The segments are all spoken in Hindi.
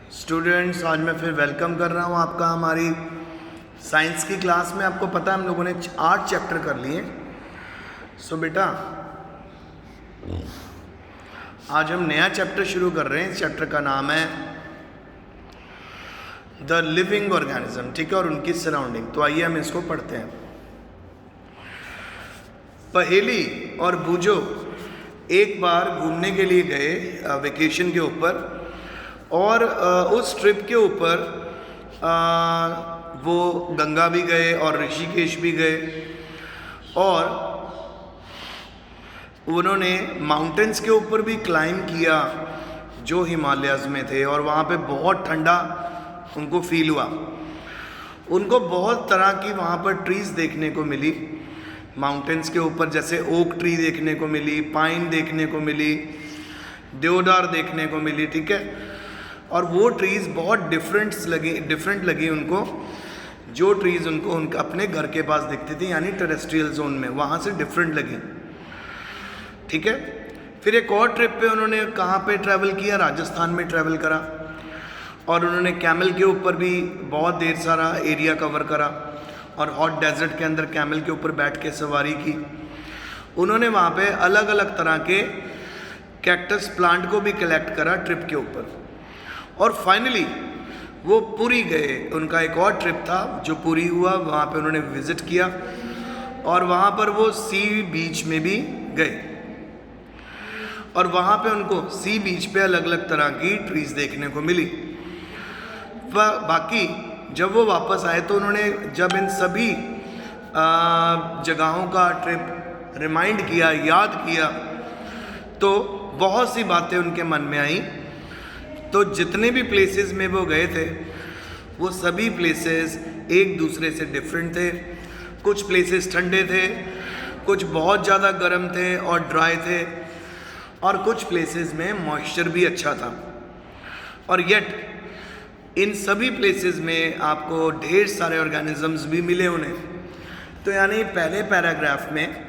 स्टूडेंट्स, आज मैं फिर वेलकम कर रहा हूँ आपका हमारी साइंस की क्लास में। आपको पता है हम लोगों ने 8 चैप्टर कर लिए। सो बेटा, आज हम नया चैप्टर शुरू कर रहे हैं। इस चैप्टर का नाम है द लिविंग ऑर्गेनिज्म, ठीक है, और उनकी सराउंडिंग। तो आइए हम इसको पढ़ते हैं। पहेली और बूझो एक बार घूमने के लिए गए वेकेशन के ऊपर, और उस ट्रिप के ऊपर वो गंगा भी गए और ऋषिकेश भी गए, और उन्होंने माउंटेन्स के ऊपर भी क्लाइंब किया जो हिमालयाज़ में थे, और वहाँ पे बहुत ठंडा उनको फील हुआ। उनको बहुत तरह की वहाँ पर ट्रीज़ देखने को मिली माउंटेन्स के ऊपर, जैसे ओक ट्री देखने को मिली, पाइन देखने को मिली, देवदार देखने को मिली, ठीक है। और वो ट्रीज़ बहुत डिफरेंट लगी उनको, जो ट्रीज़ उनको उनका अपने घर के पास दिखती थी, यानी टेरेस्ट्रियल जोन में, वहाँ से डिफरेंट लगी, ठीक है। फिर एक और ट्रिप पे उन्होंने कहाँ पे ट्रैवल किया, राजस्थान में ट्रैवल करा, और उन्होंने कैमल के ऊपर भी बहुत देर सारा एरिया कवर करा, और हॉट डेजर्ट के अंदर कैमल के ऊपर बैठ के सवारी की। उन्होंने वहाँ पे अलग अलग तरह के कैक्टस प्लांट को भी कलेक्ट करा ट्रिप के ऊपर, और फाइनली वो पुरी गए। उनका एक और ट्रिप था जो पुरी हुआ, वहाँ पे उन्होंने विज़िट किया, और वहाँ पर वो सी बीच में भी गए, और वहाँ पे उनको सी बीच पे अलग अलग तरह की ट्रीज़ देखने को मिली। बाकी जब वो वापस आए तो उन्होंने जब इन सभी जगहों का ट्रिप रिमाइंड किया, याद किया, तो बहुत सी बातें उनके मन में आई। तो जितने भी प्लेसेस में वो गए थे, वो सभी प्लेसेस एक दूसरे से डिफरेंट थे। कुछ प्लेसेस ठंडे थे, कुछ बहुत ज़्यादा गर्म थे और ड्राई थे, और कुछ प्लेसेस में मॉइस्चर भी अच्छा था। और येट इन सभी प्लेसेस में आपको ढेर सारे ऑर्गेनिजम्स भी मिले उन्हें। तो यानी पहले पैराग्राफ में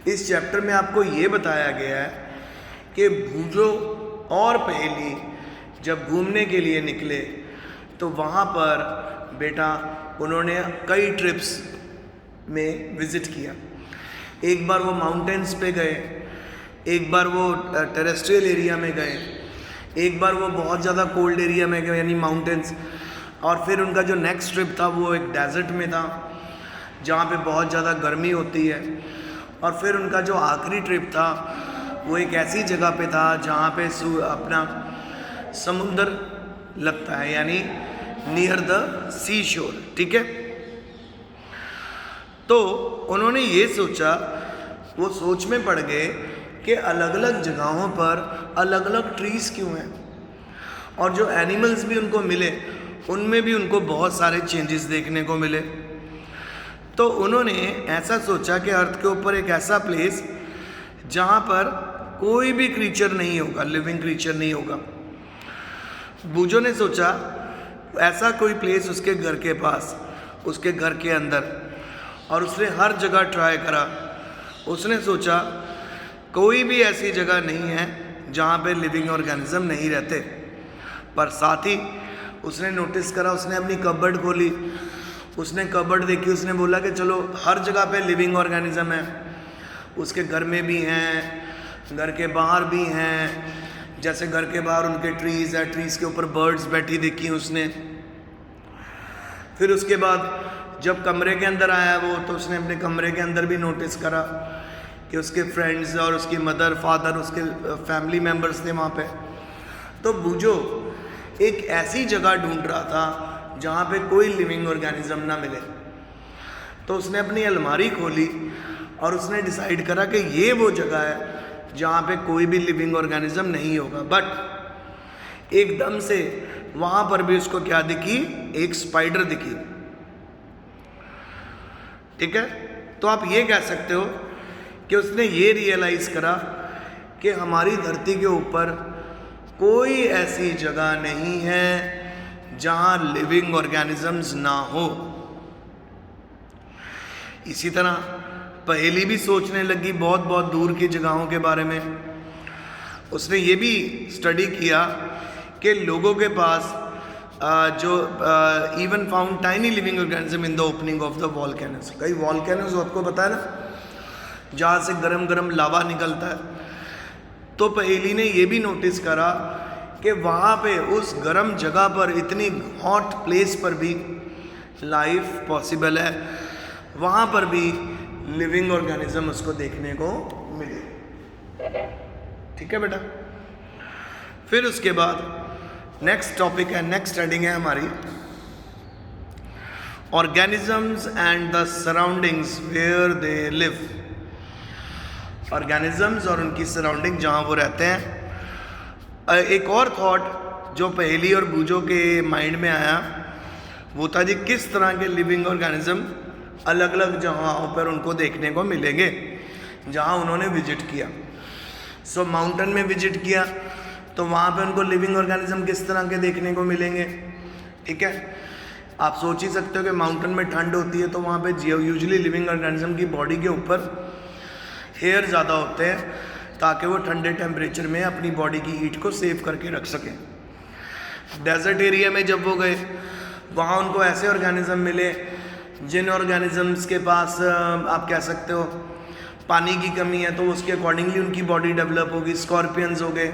इस चैप्टर में आपको ये बताया गया है कि बूझो और पहेली जब घूमने के लिए निकले तो वहाँ पर बेटा उन्होंने कई ट्रिप्स में विज़िट किया। एक बार वो माउंटेन्स पे गए, एक बार वो टेरेस्ट्रियल एरिया में गए, एक बार वो बहुत ज़्यादा कोल्ड एरिया में गए यानी माउंटेन्स, और फिर उनका जो नेक्स्ट ट्रिप था वो एक डेजर्ट में था जहाँ पे बहुत ज़्यादा गर्मी होती है, और फिर उनका जो आखिरी ट्रिप था वो एक ऐसी जगह पे था जहाँ पे अपना समुंदर लगता है, यानी नियर द सी शोर, ठीक है। तो उन्होंने ये सोचा, वो सोच में पड़ गए कि अलग अलग जगहों पर अलग अलग ट्रीज़ क्यों हैं, और जो एनिमल्स भी उनको मिले उनमें भी उनको बहुत सारे चेंजेस देखने को मिले। तो उन्होंने ऐसा सोचा कि अर्थ के ऊपर एक ऐसा प्लेस जहाँ पर कोई भी क्रीचर नहीं होगा, लिविंग क्रीचर नहीं होगा। बूझो ने सोचा ऐसा कोई प्लेस उसके घर के पास, उसके घर के अंदर, और उसने हर जगह ट्राई करा। उसने सोचा कोई भी ऐसी जगह नहीं है जहाँ पे लिविंग ऑर्गेनिज्म नहीं रहते। पर साथ ही उसने नोटिस करा, उसने अपनी कबर्ड खोली, उसने कबर्ड देखी, उसने बोला कि चलो हर जगह पे लिविंग ऑर्गेनिज्म है। उसके घर में भी हैं, घर के बाहर भी हैं, जैसे घर के बाहर उनके ट्रीज़ है, ट्रीज़ के ऊपर बर्ड्स बैठी देखी उसने। फिर उसके बाद जब कमरे के अंदर आया वो, तो उसने अपने कमरे के अंदर भी नोटिस करा कि उसके फ्रेंड्स और उसकी मदर फादर, उसके फैमिली मेम्बर्स थे वहाँ पे। तो बूझो एक ऐसी जगह ढूंढ रहा था जहाँ पे कोई लिविंग ऑर्गेनिज्म ना मिले। तो उसने अपनी अलमारी खोली और उसने डिसाइड करा कि ये वो जगह है जहाँ पे कोई भी लिविंग ऑर्गेनिज्म नहीं होगा। बट एकदम से वहाँ पर भी उसको क्या दिखी, एक स्पाइडर दिखी, ठीक है। तो आप ये कह सकते हो कि उसने ये रियलाइज करा कि हमारी धरती के ऊपर कोई ऐसी जगह नहीं है जहाँ लिविंग ऑर्गेनिजम्स ना हो। इसी तरह पहेली भी सोचने लगी बहुत बहुत दूर की जगहों के बारे में। उसने ये भी स्टडी किया कि लोगों के पास जो even found tiny living organism in the opening of the volcanoes. कई वॉल्केनोस आपको पता है ना, जहाँ से गरम गरम लावा निकलता है। तो पहेली ने ये भी नोटिस करा कि वहाँ पे उस गर्म जगह पर, इतनी हॉट प्लेस पर भी लाइफ पॉसिबल है, वहाँ पर भी लिविंग ऑर्गेनिज्म उसको देखने को मिले। ठीक है बेटा। फिर उसके बाद नेक्स्ट टॉपिक है, नेक्स्ट हेडिंग है हमारी organisms and the surroundings where they live. Organisms और उनकी सराउंडिंग जहाँ वो रहते हैं। एक और थॉट जो पहेली और बूझो के माइंड में आया वो था जी, किस तरह के लिविंग ऑर्गेनिज्म अलग अलग जगहों पर उनको देखने को मिलेंगे जहाँ उन्होंने विजिट किया। सो माउंटेन में विजिट किया तो वहाँ पे उनको लिविंग ऑर्गेनिज्म किस तरह के देखने को मिलेंगे। ठीक है, आप सोच ही सकते हो कि माउंटेन में ठंड होती है तो वहाँ पे यूजुअली लिविंग ऑर्गेनिज्म की बॉडी के ऊपर हेयर ज़्यादा होते हैं ताकि वो ठंडे टेम्परेचर में अपनी बॉडी की हीट को सेव करके रख सकें। डेजर्ट एरिया में जब वो गए वहाँ उनको ऐसे ऑर्गेनिज्म मिले जिन ऑर्गेनिजम्स के पास आप कह सकते हो पानी की कमी है, तो उसके अकॉर्डिंगली उनकी बॉडी डेवलप होगी। स्कॉर्पियंस हो गए,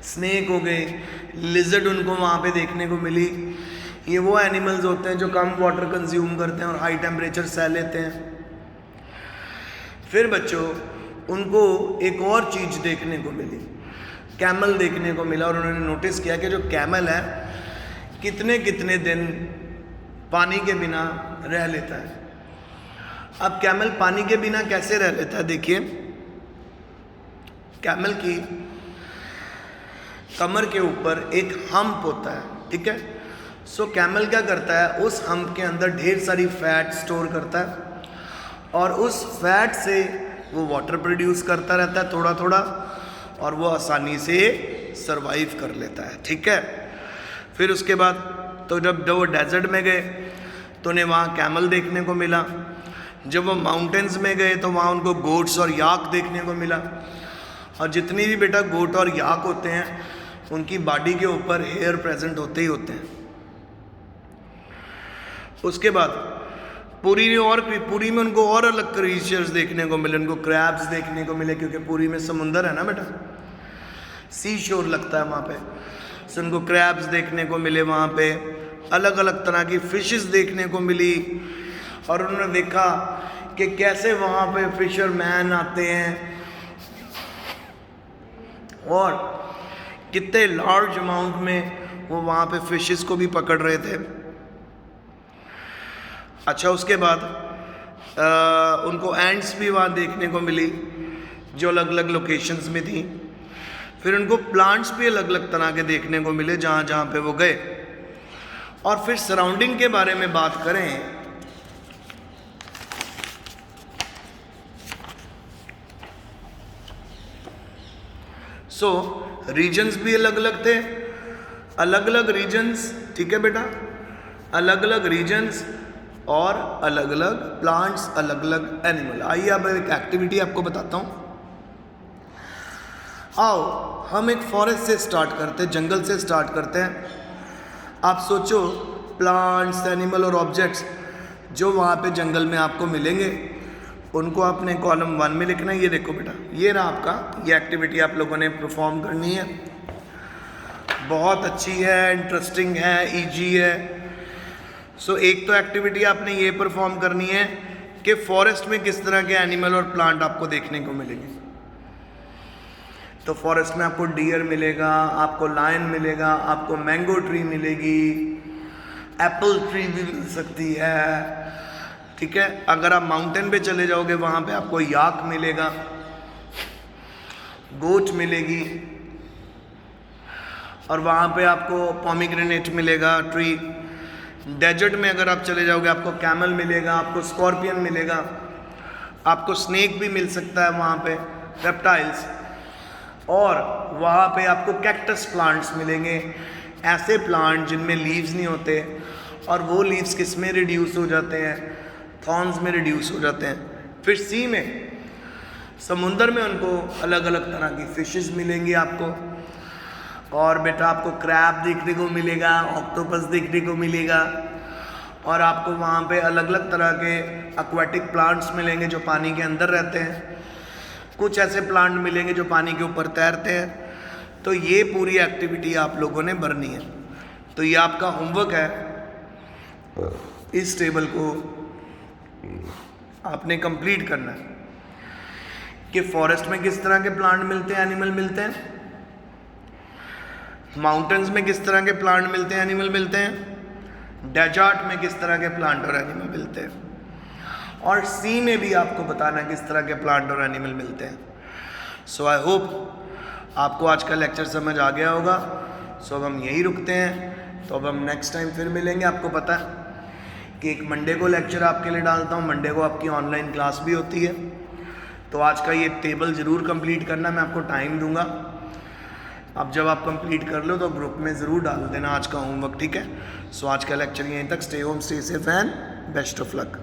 स्नेक हो गए, लिजर्ड उनको वहाँ पे देखने को मिली। ये वो एनिमल्स होते हैं जो कम वाटर कंज्यूम करते हैं और हाई टेम्परेचर सह लेते हैं। फिर बच्चों उनको एक और चीज़ देखने को मिली, कैमल देखने को मिला। और उन्होंने नोटिस किया कि जो कैमल है कितने कितने दिन पानी के बिना रह लेता है। अब कैमल पानी के बिना कैसे रह लेता है, देखिए कैमल की कमर के ऊपर एक हम्प होता है। ठीक है, सो कैमल क्या करता है, उस हम्प के अंदर ढेर सारी फैट स्टोर करता है और उस फैट से वो वाटर प्रोड्यूस करता रहता है थोड़ा थोड़ा, और वो आसानी से सरवाइव कर लेता है। ठीक है, फिर उसके बाद तो जब वो डेजर्ट में गए तो उन्हें वहाँ कैमल देखने को मिला। जब वो माउंटेन्स में गए तो वहाँ उनको गोट्स और याक देखने को मिला। और जितनी भी बेटा गोट और याक होते हैं उनकी बॉडी के ऊपर हेयर प्रेजेंट होते ही होते हैं। उसके बाद पुरी में उनको और अलग क्रीचर्स देखने को मिले। उनको क्रैब्स देखने को मिले क्योंकि पुरी में समुंदर है ना बेटा, सी शोर लगता है वहाँ पे। सो उनको क्रैब्स देखने को मिले, वहाँ पे अलग अलग तरह की फिशेस देखने को मिली। और उन्होंने देखा कि कैसे वहाँ पे फिशरमैन आते हैं और कितने लार्ज अमाउंट में वो वहाँ पे फिशेस को भी पकड़ रहे थे। अच्छा, उसके बाद उनको एंट्स भी वहाँ देखने को मिली जो अलग अलग लोकेशंस में थी। फिर उनको प्लांट्स भी अलग अलग तरह के देखने को मिले जहाँ जहाँ पे वो गए। और फिर सराउंडिंग के बारे में बात करें सो रीजन्स भी अलग अलग थे, अलग अलग रीजन्स। ठीक है बेटा, अलग अलग रीजन्स और अलग अलग प्लांट्स, अलग अलग एनिमल। आइए अब एक एक्टिविटी आपको बताता हूँ। आओ हम एक फॉरेस्ट से स्टार्ट करते हैं, जंगल से स्टार्ट करते हैं। आप सोचो प्लांट्स, एनिमल और ऑब्जेक्ट्स जो वहाँ पे जंगल में आपको मिलेंगे उनको आपने कॉलम 1 में लिखना है। ये देखो बेटा, ये रहा आपका, ये एक्टिविटी आप लोगों ने परफॉर्म करनी है। बहुत अच्छी है, इंटरेस्टिंग है, ईजी है। सो एक तो एक्टिविटी आपने ये परफॉर्म करनी है कि फॉरेस्ट में किस तरह के एनिमल और प्लांट आपको देखने को मिलेंगे। तो फॉरेस्ट में आपको डियर मिलेगा, आपको लायन मिलेगा, आपको मैंगो ट्री मिलेगी, एप्पल ट्री भी मिल सकती है। ठीक है, अगर आप माउंटेन पे चले जाओगे वहाँ पे आपको याक मिलेगा, गोट मिलेगी, और वहाँ पे आपको पोमीग्रेनेट मिलेगा ट्री। डेजर्ट में अगर आप चले जाओगे आपको कैमल मिलेगा, आपको स्कॉर्पियन मिलेगा, आपको स्नेक भी मिल सकता है वहाँ पे, रेप्टाइल्स। और वहाँ पे आपको कैक्टस प्लांट्स मिलेंगे, ऐसे प्लांट जिनमें लीव्स नहीं होते और वो लीव्स किस में रिड्यूस हो जाते हैं, थॉर्न्स में रिड्यूस हो जाते हैं। फिर सी में, समुंदर में उनको अलग अलग तरह की फिशेस मिलेंगी आपको, और बेटा आपको क्रैब देखने को मिलेगा, ऑक्टोपस देखने को मिलेगा, और आपको वहाँ पे अलग अलग तरह के एक्वाटिक प्लांट्स मिलेंगे जो पानी के अंदर रहते हैं, कुछ ऐसे प्लांट मिलेंगे जो पानी के ऊपर तैरते हैं। तो ये पूरी एक्टिविटी आप लोगों ने भरनी है। तो ये आपका होमवर्क है, इस टेबल को आपने कंप्लीट करना है कि फॉरेस्ट में किस तरह के प्लांट मिलते हैं, एनिमल मिलते हैं, माउंटेन्स में किस तरह के प्लांट मिलते हैं, एनिमल मिलते हैं, डेजर्ट में किस तरह के प्लांट और एनिमल मिलते हैं, और सी में भी आपको बताना किस तरह के प्लांट और एनिमल मिलते हैं। सो आई होप आपको आज का लेक्चर समझ आ गया होगा। सो अब हम यही रुकते हैं, तो अब हम नेक्स्ट टाइम फिर मिलेंगे। आपको पता है कि एक मंडे को लेक्चर आपके लिए डालता हूँ, मंडे को आपकी ऑनलाइन क्लास भी होती है। तो आज का ये टेबल ज़रूर कंप्लीट करना, मैं आपको टाइम दूंगा। अब जब आप कंप्लीट कर लो तो ग्रुप में ज़रूर डाल देना आज का होमवर्क, ठीक है। सो आज का लेक्चर यहीं तक। Stay home, stay safe and best of luck.